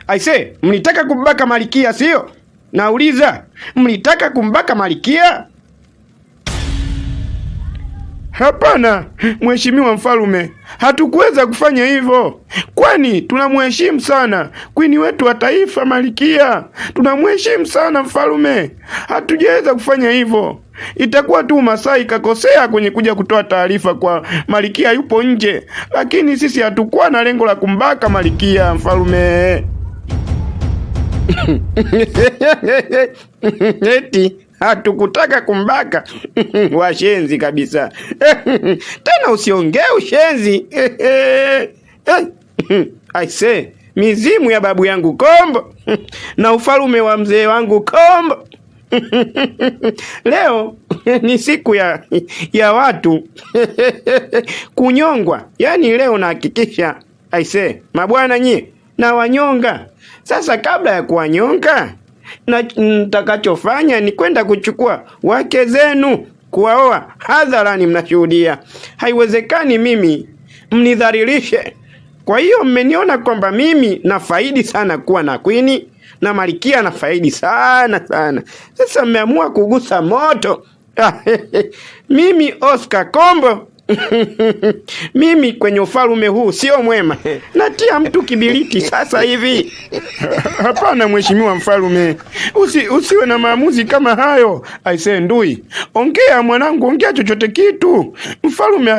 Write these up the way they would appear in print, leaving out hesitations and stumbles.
Aise, mlitaka kumbaka Malkia sio? Nauliza, mlitaka kumbaka Malkia? Hapana, mheshimiwa mfalume, hatukuweza kufanya hivyo. Kwani tunamheshimu sana kwini wetu wa taifa Malkia. Tunamheshimu sana mfalume. Hatujaweza kufanya hivyo. Itakuwa tu Masai kakosea kwenye kuja kutoa taarifa kwa Malkia yupo nje. Lakini sisi hatukuwa na lengo la kumbaka Malkia mfalume. Eti hatukutaka kumbaka. Washenzi kabisa. Tena usiongee ushenzi. Aise, mizimu ya babu yangu Kombo na ufalume wa mzee wangu Kombo. Leo ni siku ya watu kunyongwa. Yaani leo nahakikisha aise, mabwana nyie na wanyonga. Sasa kabla ya kuwanyonga, na nitakachofanya ni kwenda kuchukua wake zenu kuwaoa hadharani, mnashuhudia. Haiwezekani mimi mnidhalilishe. Kwa hiyo mmeniona kwamba mimi nafaidi sana kuwa na kwini na Malkia nafaidi sana sana. Sasa mmeamua kugusa moto. Mimi Oscar Kombo mimi kwenye ufalume huu sio mwema. Natia mtu kibiriti sasa hivi. Hapana mheshimiwa mfalume. Usiwe na maamuzi kama hayo. Aise Ndui, ongea mwanangu, ongea chochote kitu. Mfalume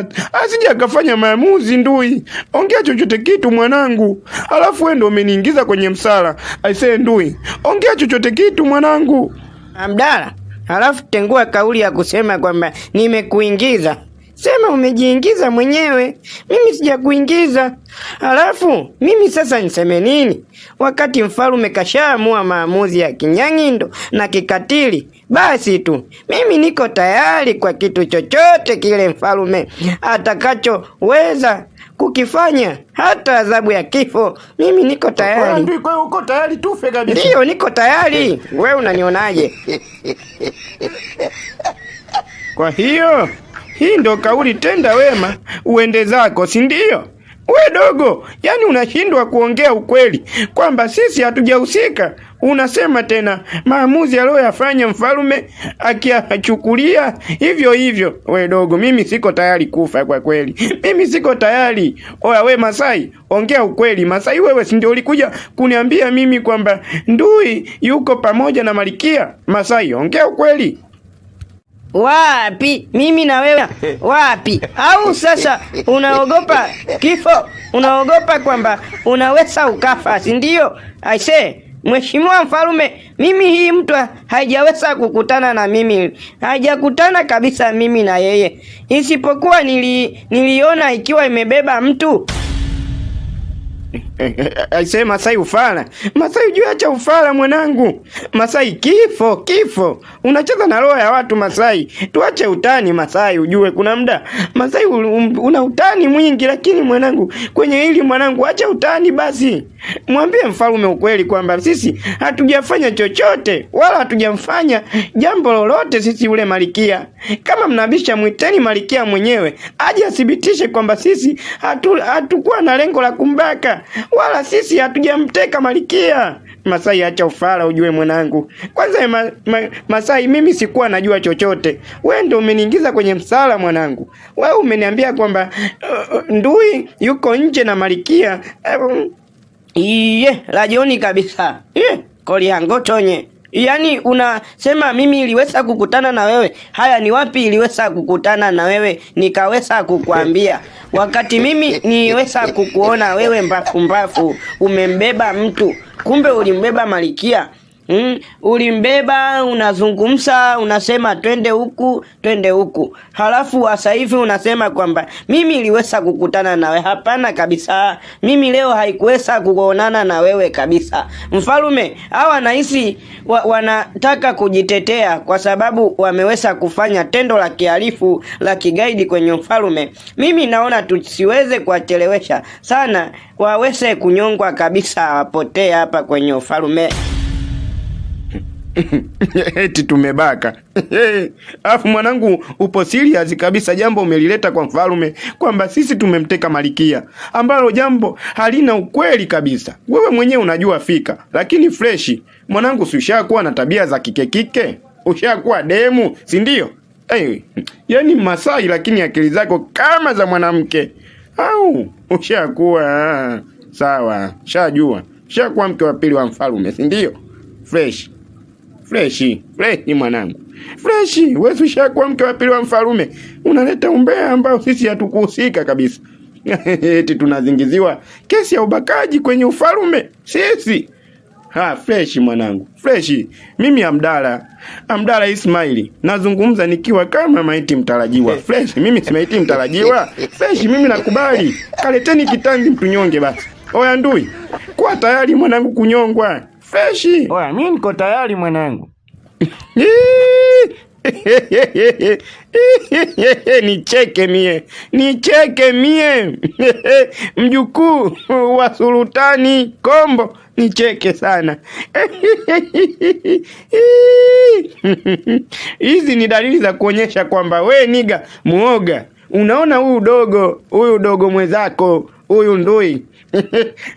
asije akafanya maamuzi Ndui. Ongea chochote kitu mwanangu. Alafu wewe ndio umeniingiza kwenye msala. Aise Ndui, ongea chochote kitu mwanangu. Abdalla, alafu tengua kauli ya kusema kwamba nimekuingiza. Sema umejiingiza mwenyewe. Mimi sijakuingiza. Alafu mimi sasa niseme nini? Wakati mfalume kashaamua maamuzi ya kinyangindo na kikatili, basi tu mimi niko tayari kwa kitu chochote kile mfalume atakachoweza kukifanya, hata adhabu ya kifo. Mimi niko tayari. Ndio, kwa hiyo uko tayari tufe kabisa? Ndio, niko tayari. Wewe unanionaje? Kwa hiyo hii ndo kauli, tenda wema uende zako, si ndio? We dogo, yani unashindwa kuongea ukweli kwamba sisi hatujahusika. Unasema tena maamuzi aliyoyafanya mfalume akiachukulia hivyo hivyo. We dogo, mimi siko tayari kufa kwa kweli. Mimi siko tayari. Oya we Masai, ongea ukweli. Masai wewe si ndio ulikuja kuniambia mimi kwamba Ndui yuko pamoja na Malkia? Masai, ongea ukweli. Wapi? Mimi na wewe wapi? Au sasa unaogopa kifo? Unaogopa kwamba unaweza ukafa, si ndio? Aise, mheshimiwa mfalume, mimi hii mtu haijaweza kukutana na mimi. Haijakutana kabisa mimi na yeye. Isipokuwa niliona ikiwa imebeba mtu. Aise Masai ufala. Masai ujue acha ufala mwanangu. Masai kifo. Unacheza na roho ya watu Masai. Tuache utani Masai, ujue kuna muda Masai una utani mwingi, lakini mwanangu kwenye hili mwanangu acha utani basi. Mwambie mfalume ukweli kwamba sisi hatujafanya chochote wala hatujamfanya jambo lolote sisi ule Malkia. Kama mnabisha mwiteni Malkia mwenyewe aje athibitishe kwamba sisi hatukuwa na lengo la kumbaka wala sisi hatujamteka Malkia. Masai acha ufala ujue mwanangu. Kwanza Masai mimi sikuwa najua chochote. Wewe ndio umeniingiza kwenye msala mwanangu. Wewe umeniambia kwamba Ndui yuko nje na Malkia. Iye, lajioni kabisa. Koliango tonye. Yaani unasema mimi iliweza kukutana na wewe. Haya, ni wapi iliweza kukutana na wewe nikaweza kukuambia? Wakati mimi niweza kukuona wewe mbafu umembeba mtu, kumbe ulimbeba Malkia. Ulimbeba, unazungumza, unasema twende huku. Halafu sasa hivi unasema kwamba mimi iliweza kukutana na wewe. Hapana kabisa. Mimi leo haikuweza kuonana na wewe kabisa. Mfalume, hawa nahisi wanataka kujitetea kwa sababu wameweza kufanya tendo la kihalifu la kigaidi kwenye mfalume. Mimi naona tusiweze kuwachelewesha sana, waweze kunyongwa kabisa, wapotee hapa kwenye ufalume. Eti tumebaka. Alafu mwanangu, upo serious kabisa, jambo umelileta kwa mfalme kwamba sisi tumemteka Malikia, ambalo jambo halina ukweli kabisa. Wewe mwenyewe unajua fika, lakini freshi mwanangu, si ushakuwa na tabia za kike, ushakuwa demu, si ndio? Yaani Masai, lakini akili zako kama za mwanamke, au ushakuwa sawa, shajua ushakuwa mke wa pili wa mfalme, si ndio? Freshi mwanangu, freshi. Wewe ushakuwa mke wa pili wa mfalme, unaleta umbea ambao sisi hatukuhusika kabisa. Eti tunazingiziwa kesi ya ubakaji kwenye ufalme sisi. Freshi mwanangu, freshi. Mimi Abdalla Ismaili nazungumza nikiwa kama maiti mtarajiwa. Freshi, mimi si maiti mtarajiwa. Freshi, mimi nakubali. Kaleteni kitanzi mtunyonge basi. Oya ndui, kuwa tayari mwanangu kunyongwa. Freshi. Oya, mimi niko tayari mwanangu. Nicheke mie. Mjukuu wa Sultani Kombo, nicheke sana. Hizi ni dalili za kuonyesha kwamba we niga muoga. Unaona huyu dogo mwenzako, huyu ndui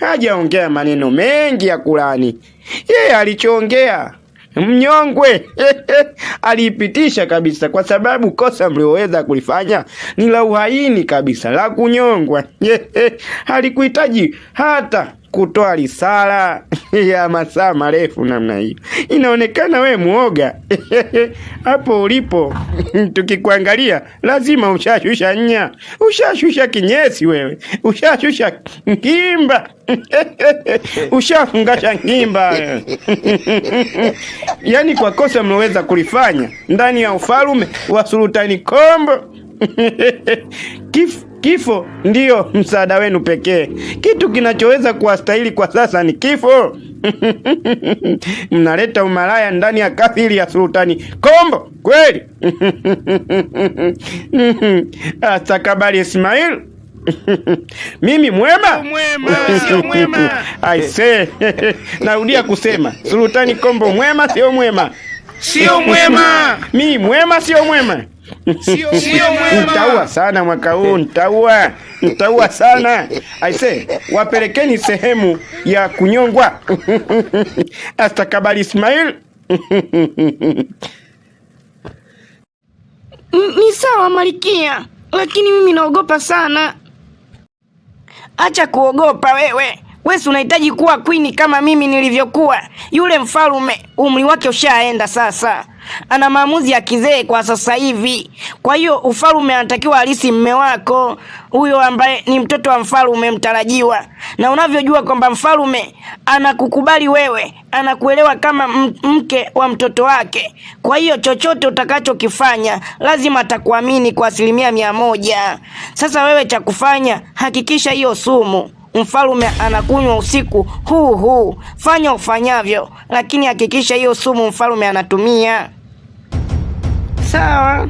hajaongea maneno mengi ya kulani. Yeye alichoongea mnyongwe aliipitisha kabisa, kwa sababu kosa mlioweza kulifanya ni la uhaini kabisa, la kunyongwa. Halikuhitaji hata kutoa risala ya masaa marefu namna hiyo. Inaonekana we muoga. Hapo ulipo tukikuangalia lazima ushashusha nya, ushashusha kinyesi wewe, ushashusha ngimba. Ushafungasha ngimba. Yaani kwa kosa mloweza kulifanya ndani ya ufalme wa Sultani Kombo, kifo ndiyo msaada wenu pekee. Kitu kinachoweza kuwastahili kwa sasa ni kifo. Mnaleta umalaya ndani ya kafiri ya Sultani Kombo kweli? Astakabali Ismail. Mimi mwema? Sio mwema. I say, narudia kusema, Sultani Kombo mwema sio mwema? Sio mwema. Mimi mwema sio mwema? Sio mwema. Nitaua sana mwaka huu, nitaua sana. I say, wapelekeni sehemu ya kunyongwa. Astakabali Ismail. Ni sawa Malikia, lakini mimi naogopa sana. Acha kuogopa wewe. Wewe unahitaji kuwa queen kama mimi nilivyokuwa. Yule mfalme umri wake ushaenda sasa. Ana maamuzi ya kizee kwa sasa hivi. Kwa hiyo ufalme anatakiwa alisi mme wako, huyo ambaye ni mtoto wa mfalme mtarajiwa. Na unavyojua kwamba mfalme anakukubali wewe, anakuelewa kama mke wa mtoto wake. Kwa hiyo chochote utakachokifanya lazima atakuamini kwa 100%. Sasa wewe cha kufanya, hakikisha hiyo sumu mfalme anakunywa usiku huu. Fanya ufanyavyo, lakini hakikisha hiyo sumu mfalme anatumia. Sawa?